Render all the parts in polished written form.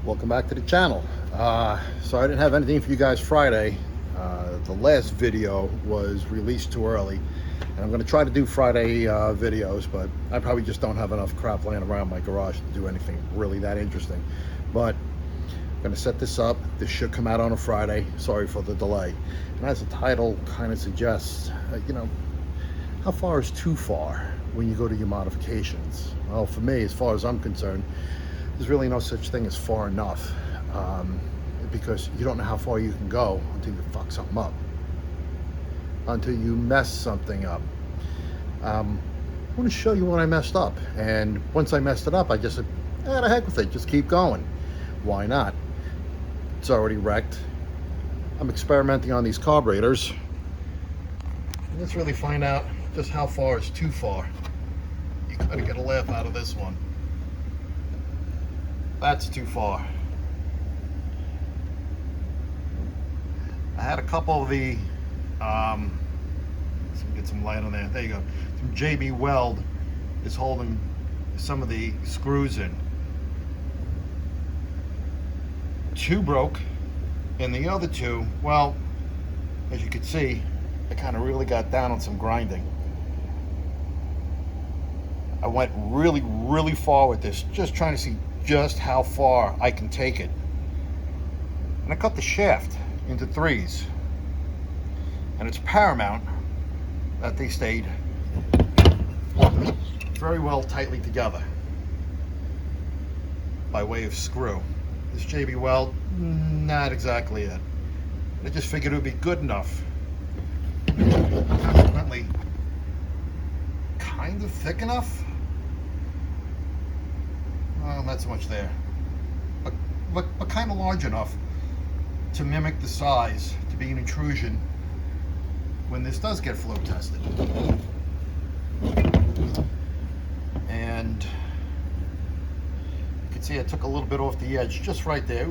Welcome back to the channel. So I didn't have anything for you guys Friday. The last video was released too early, and I'm going to try to do Friday videos, but I probably just don't have enough crap laying around my garage to do anything really that interesting. But I'm going to set this up. This should come out on a Friday. Sorry for the delay. And as the title kind of suggests, how far is too far when you go to your modifications? Well, for me, as far as I'm concerned, there's really no such thing as far enough, because you don't know how far you can go until you fuck something up, until you mess something up. I want to show you what I messed up, and once I messed it up, I just said, the heck with it, just keep going. Why not? It's already wrecked. I'm experimenting on these carburetors. Let's really find out just how far is too far. You gotta get a laugh out of this one. That's too far. I had a couple of the, let's get some light on there. There you go. Some JB Weld is holding some of the screws in. Two broke, and the other two, well, as you can see, I kind of really got down on some grinding. I went really far with this, just trying to see just how far I can take it. And I cut the shaft into threes, and it's paramount that they stayed very well tightly together by way of screw. This JB Weld, not exactly it. I just figured it would be good enough. Consequently, kind of thick enough. Well, not so much there, but kind of large enough to mimic the size, to be an intrusion when this does get flow tested. And you can see I took a little bit off the edge, just right there.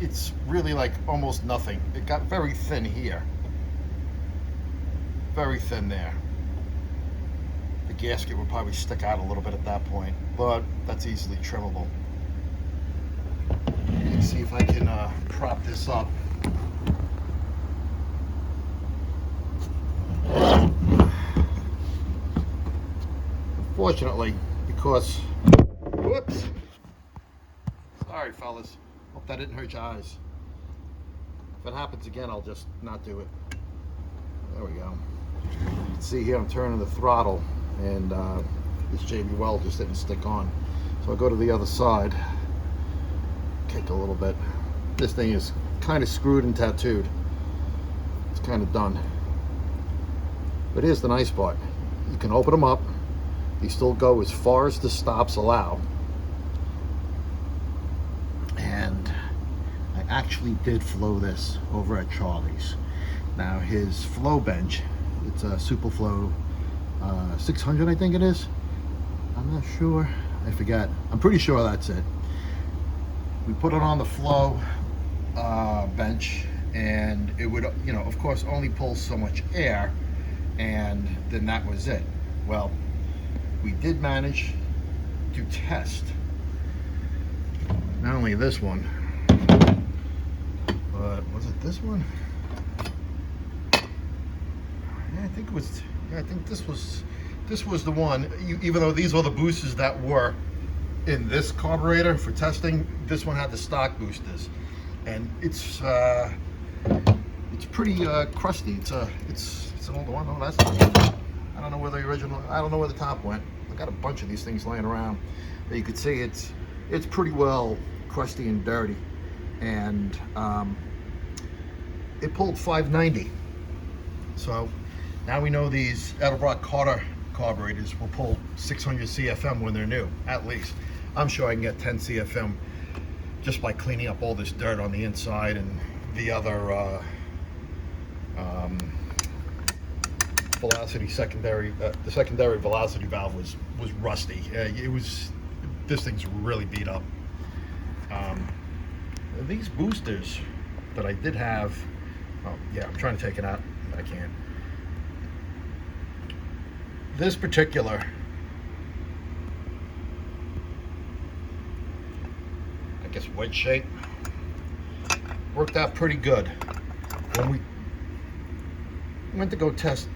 It's really like almost nothing. It got very thin here, very thin there. The gasket would probably stick out a little bit at that point, but that's easily trimmable. Let's see if I can prop this up. Unfortunately, because, whoops, sorry fellas, hope that didn't hurt your eyes. If it happens again, I'll just not do it. There we go. You can see here I'm turning the throttle, and this JB Weld just didn't stick on. So I go to the other side, kick a little bit. This thing is kind of screwed and tattooed. It's kind of done. But here's the nice part. You can open them up. They still go as far as the stops allow. And I actually did flow this over at Charlie's. Now his flow bench, it's a Superflow 600, I think it is. I'm not sure. I forget. I'm pretty sure that's it. We put it on the flow bench, and it would, of course, only pull so much air, and then that was it. Well, we did manage to test not only this one, but was it this one? Yeah, I think it was. Yeah, I think this was the one. Even though these were the boosters that were in this carburetor for testing, this one had the stock boosters, and it's pretty crusty. It's an older one. Oh, that's not. I don't know where the original. I don't know where the top went. I got a bunch of these things laying around. But you can see it's pretty well crusty and dirty, and it pulled 590. So now we know these Edelbrock Carter carburetors will pull 600 CFM when they're new, at least. I'm sure I can get 10 CFM just by cleaning up all this dirt on the inside, and the other velocity secondary, the secondary velocity valve was rusty. This thing's really beat up. These boosters that I did have, oh yeah, I'm trying to take it out, I can't. This particular, I guess wedge shape. Worked out pretty good. When we went to go test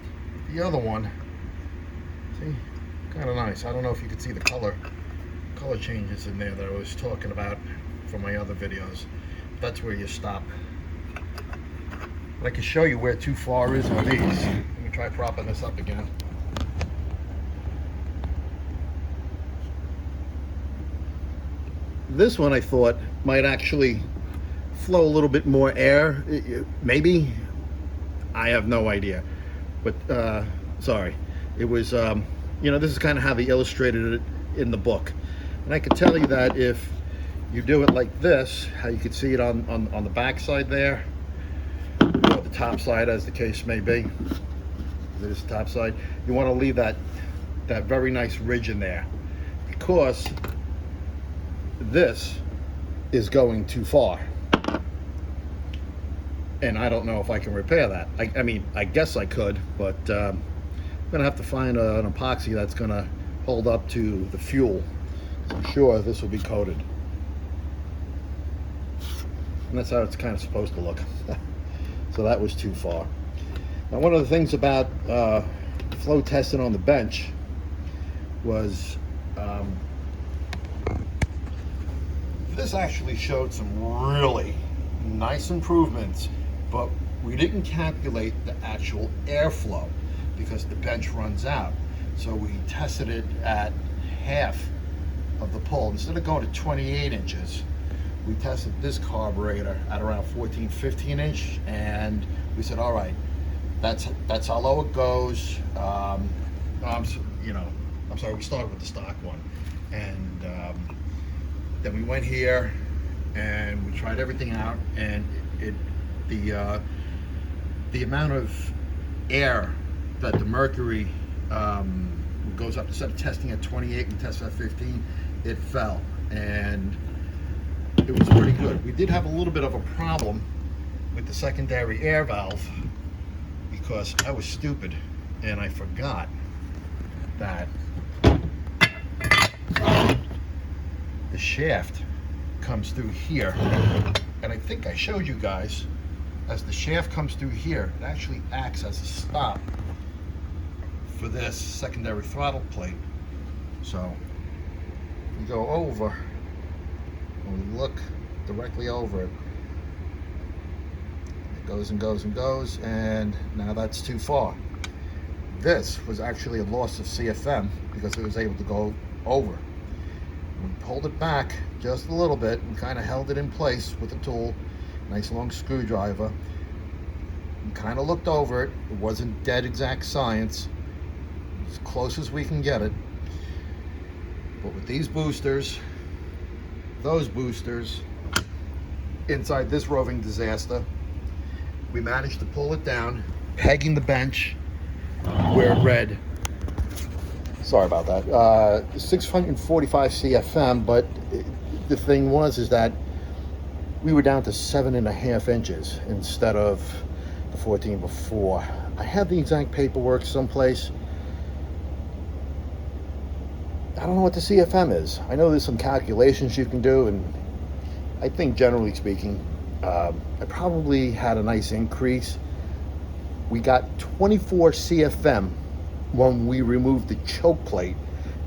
the other one, see, kind of nice. I don't know if you could see the color changes in there that I was talking about from my other videos. That's where you stop. But I can show you where too far is on these. Let me try propping this up again. This one I thought might actually flow a little bit more air. Maybe. I have no idea. But, sorry. It was, you know, this is kind of how they illustrated it in the book. And I can tell you that if you do it like this, how you can see it on the back side there, or the top side as the case may be. This top side. You want to leave that very nice ridge in there, because this is going too far. And I don't know if I can repair that. I mean, I guess I could, but I'm gonna have to find an epoxy that's gonna hold up to the fuel. I'm sure this will be coated. And that's how it's kind of supposed to look. So that was too far. Now, one of the things about flow testing on the bench was this actually showed some really nice improvements, but we didn't calculate the actual airflow because the bench runs out. So we tested it at half of the pull. Instead of going to 28 inches, we tested this carburetor at around 14, 15 inch, and we said, all right, that's how low it goes. You know, I'm sorry, we started with the stock one, and then we went here and we tried everything out, and the amount of air that the Mercury goes up, instead of testing at 28, we tested at 15, it fell, and it was pretty good. We did have a little bit of a problem with the secondary air valve because I was stupid and I forgot that the shaft comes through here, and I think I showed you guys, as the shaft comes through here, it actually acts as a stop for this secondary throttle plate. So we go over and we look directly over it. It goes and goes and goes, and now that's too far. This was actually a loss of CFM because it was able to go over. We pulled it back just a little bit and kind of held it in place with a tool, nice long screwdriver. We kind of looked over it. It wasn't dead exact science, as close as we can get it. But with these boosters, those boosters, inside this roving disaster, we managed to pull it down, pegging the bench where it read, sorry about that, 645 CFM, but the thing is that we were down to 7.5 inches instead of the 14 before. I have the exact paperwork someplace. I don't know what the CFM is. I know there's some calculations you can do, and I think generally speaking, I probably had a nice increase. We got 24 CFM when we removed the choke plate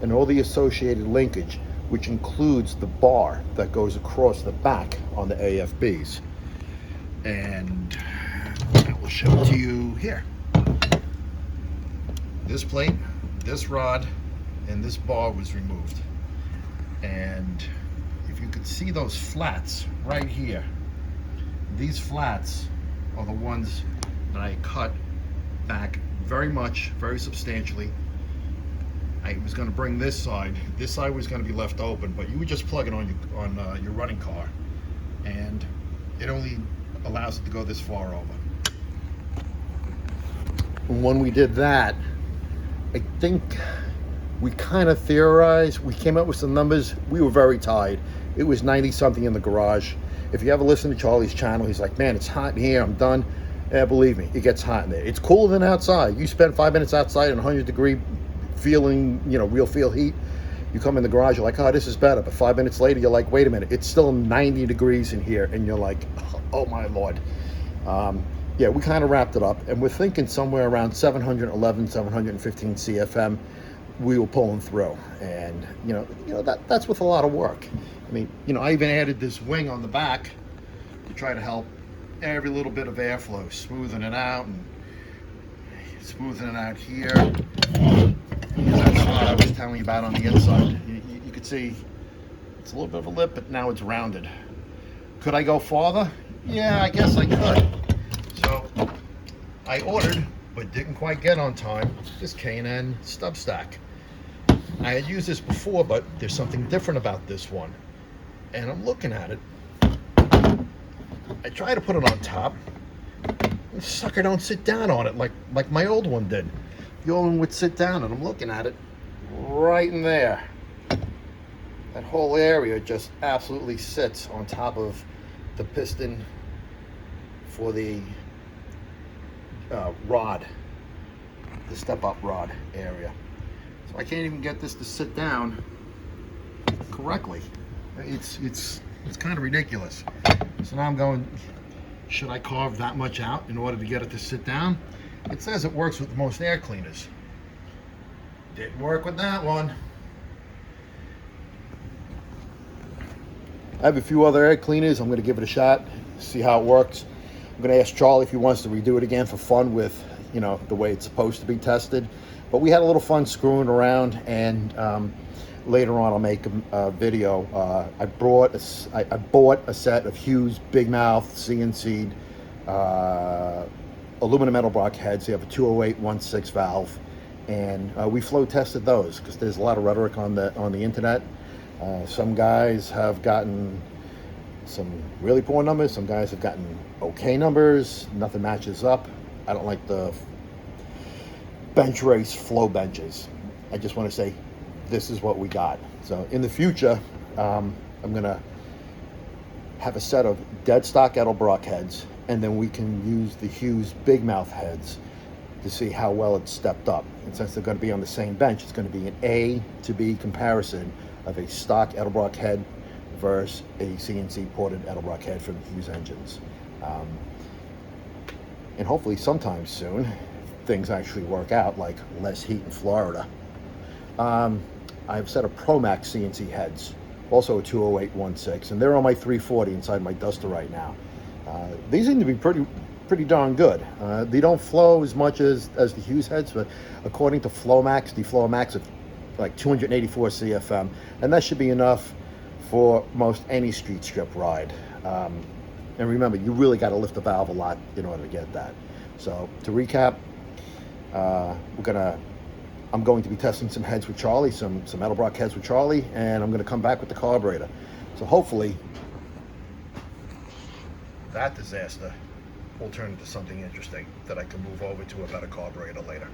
and all the associated linkage, which includes the bar that goes across the back on the AFBs. And I will show it to you here. This plate, this rod, and this bar was removed. And if you could see those flats right here, these flats are the ones that I cut back very substantially. I was going to bring this side was going to be left open, but you would just plug it on your running car, and it only allows it to go this far over. And when we did that, I think we kind of theorized, we came up with some numbers. We were very tired. It was 90 something in the garage. If you ever listen to Charlie's channel, he's like, man, it's hot in here, I'm done. Yeah, believe me, it gets hot in there. It's cooler than outside. You spend 5 minutes outside in 100-degree feeling, you know, real feel heat, You come in the garage, you're like, oh, this is better. But 5 minutes later, you're like, wait a minute, it's still 90 degrees in here. And you're like, oh my Lord. Yeah, we kind of wrapped it up, and we're thinking somewhere around 711, 715 CFM. We will pull them through, and that's with a lot of work. I mean, I even added this wing on the back to try to help every little bit of airflow, smoothing it out here. That's what I was telling you about on the inside. You could see it's a little bit of a lip, but now it's rounded. Could I go farther? Yeah, I guess I could. So I ordered, but didn't quite get on time, this K&N stub stack. I had used this before, but there's something different about this one. And I'm looking at it. I try to put it on top. The sucker don't sit down on it like my old one did. The old one would sit down, and I'm looking at it right in there. That whole area just absolutely sits on top of the piston for the rod, the step-up rod area. So I can't even get this to sit down correctly. It's kind of ridiculous. So now I'm going, should I carve that much out in order to get it to sit down? It says it works with most air cleaners. Didn't work with that one. I have a few other air cleaners. I'm going to give it a shot, see how it works. I'm going to ask Charlie if he wants to redo it again for fun with, the way it's supposed to be tested. But we had a little fun screwing around, and later on I'll make a video. I bought a set of Hughes big mouth CNC'd aluminum metal block heads. They have a 208/16 valve, and we flow tested those because there's a lot of rhetoric on the internet. Some guys have gotten some really poor numbers. Some guys have gotten okay numbers. Nothing matches up. I don't like the bench race flow benches. I just want to say this is what we got. So in the future, I'm gonna have a set of dead stock Edelbrock heads, and then we can use the Hughes big mouth heads to see how well it's stepped up. And since they're going to be on the same bench, it's going to be an A to B comparison of a stock Edelbrock head versus a CNC ported Edelbrock head from the Hughes engines. And hopefully sometime soon, things actually work out, like less heat in Florida. I've a set of ProMax CNC heads, also a 208/16, and they're on my 340 inside my Duster right now. These seem to be pretty darn good. They don't flow as much as the Hughes heads, but according to Flowmax, the Flowmax of like 284 CFM, and that should be enough for most any street strip ride. And remember, you really got to lift the valve a lot in order to get that. So to recap, I'm going to be testing some heads with Charlie, some Edelbrock heads with Charlie, and I'm going to come back with the carburetor. So hopefully that disaster will turn into something interesting that I can move over to a better carburetor later.